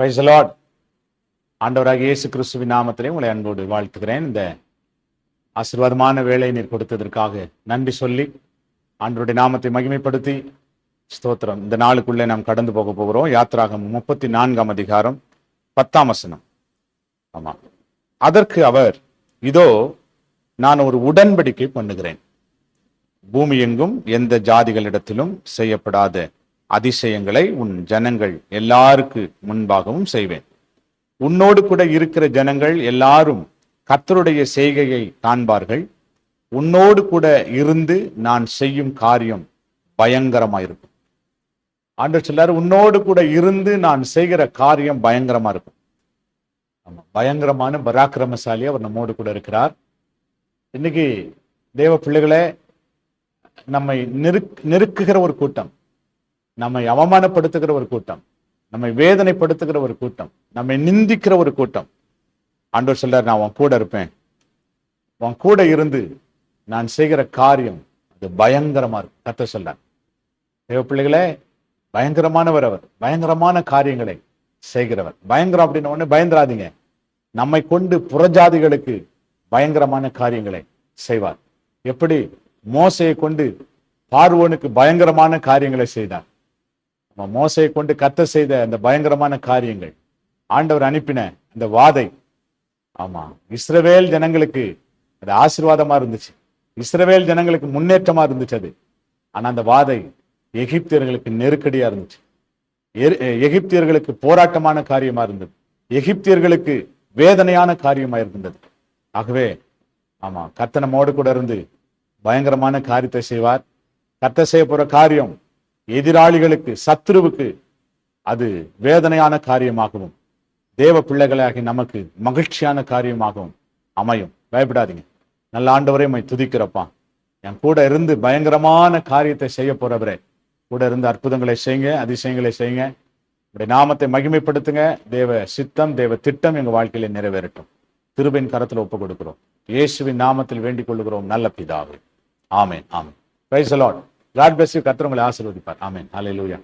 Price the Lord. ஆண்டவராகிய இயேசு கிறிஸ்துவின் நாமத்திலே உங்களை அன்போடு வாழ்த்துகிறேன். இந்த ஆசீர்வாதமான வேலை நீர் கொடுத்ததற்காக நன்றி சொல்லி ஆண்டவருடைய நாமத்தை மகிமைப்படுத்தி ஸ்தோத்திரம். இந்த நாளுக்குள்ளே நாம் கடந்து போக போகிறோம். யாத்திராகமம் 34 அதிகாரம் 10 வசனம். ஆமா, அதற்கு அவர், இதோ நான் ஒரு உடன்படிக்கை பண்ணுகிறேன், பூமி எங்கும் எந்த ஜாதிகளிடத்திலும் செய்யப்படாத அதிசயங்களை உன் ஜனங்கள் எல்லாருக்கு முன்பாகவும் செய்வேன். உன்னோடு கூட இருக்கிற ஜனங்கள் எல்லாரும் கர்த்தருடைய செய்கையை காண்பார்கள். உன்னோடு கூட இருந்து நான் செய்யும் காரியம் பயங்கரமாயிருக்கும். ஆண்டவர் சொல்றாரு, உன்னோடு கூட இருந்து நான் செய்கிற காரியம் பயங்கரமா இருக்கும். ஆமா, பயங்கரமான பராக்கிரமசாலி அவர் நம்மோடு கூட இருக்கிறார். இன்னைக்கு தேவ பிள்ளைகளே, நம்மை நெருக்குகிற ஒரு கூட்டம், நம்மை அவமானப்படுத்துகிற ஒரு கூட்டம், நம்மை வேதனைப்படுத்துகிற ஒரு கூட்டம், நம்மை நிந்திக்கிற ஒரு கூட்டம். ஆண்டவர் சொல்றார், நான் உன் கூட இருப்பேன், உன் கூட இருந்து நான் செய்கிற காரியம் அது பயங்கரமா இருக்கும். கர்த்தர் சொல்றார். தேவ பிள்ளைகளே, பயங்கரமானவர் அவர், பயங்கரமான காரியங்களை செய்கிறவர். பயங்கரம் அப்படின்னு ஒண்ணு பயந்துராதீங்க. நம்மை கொண்டு புறஜாதிகளுக்கு பயங்கரமான காரியங்களை செய்வார். எப்படி மோசையை கொண்டு பார்வோனுக்கு பயங்கரமான காரியங்களை செய்தார். மோசையை கொண்டு கர்த்தர் செய்த அந்த பயங்கரமான காரியங்கள், ஆண்டவர் அனுப்பின அந்த வாதை, ஆமா, இஸ்ரவேல் ஜனங்களுக்கு அது ஆசீர்வாதமா இருந்துச்சு, இஸ்ரவேல் ஜனங்களுக்கு முன்னேற்றமா இருந்துச்சு அது. ஆனா அந்த வாதை எகிப்தியர்களுக்கு நெருக்கடியா இருந்துச்சு, எகிப்தியர்களுக்கு போராட்டமான காரியமா இருந்தது, எகிப்தியர்களுக்கு வேதனையான காரியமா இருந்தது. ஆகவே ஆமா, கர்த்தர் நம்மோடு கூட இருந்து பயங்கரமான காரியத்தை செய்வார். கர்த்தர் செய்ய போற காரியம் எதிராளிகளுக்கு, சத்துருவுக்கு அது வேதனையான காரியமாகவும், தேவ பிள்ளைகளாகி நமக்கு மகிழ்ச்சியான காரியமாகவும் அமையும். பயப்படாதீங்க. நல்ல ஆண்டவரே, உம்மை துதிக்கிறப்பா. என் கூட இருந்து பயங்கரமான காரியத்தை செய்ய போறவரே, கூட இருந்து அற்புதங்களை செய்யுங்க, அதிசயங்களை செய்யுங்க. உடைய நாமத்தை மகிமைப்படுத்துங்க. தேவ சித்தம், தேவ திட்டம் எங்க வாழ்க்கையில நிறைவேறட்டும். கிருபையின் கரத்தில் ஒப்பு கொடுக்கிறோம். இயேசுவின் நாமத்தில் வேண்டிக் கொள்ளுகிறோம் நல்ல பிதாவே. ஆமென், ஆமென். Praise the lord. God bless you. கர்த்தர் உங்களை ஆசீர்வதிப்பார். ஆமென். ஹல்லேலூயா.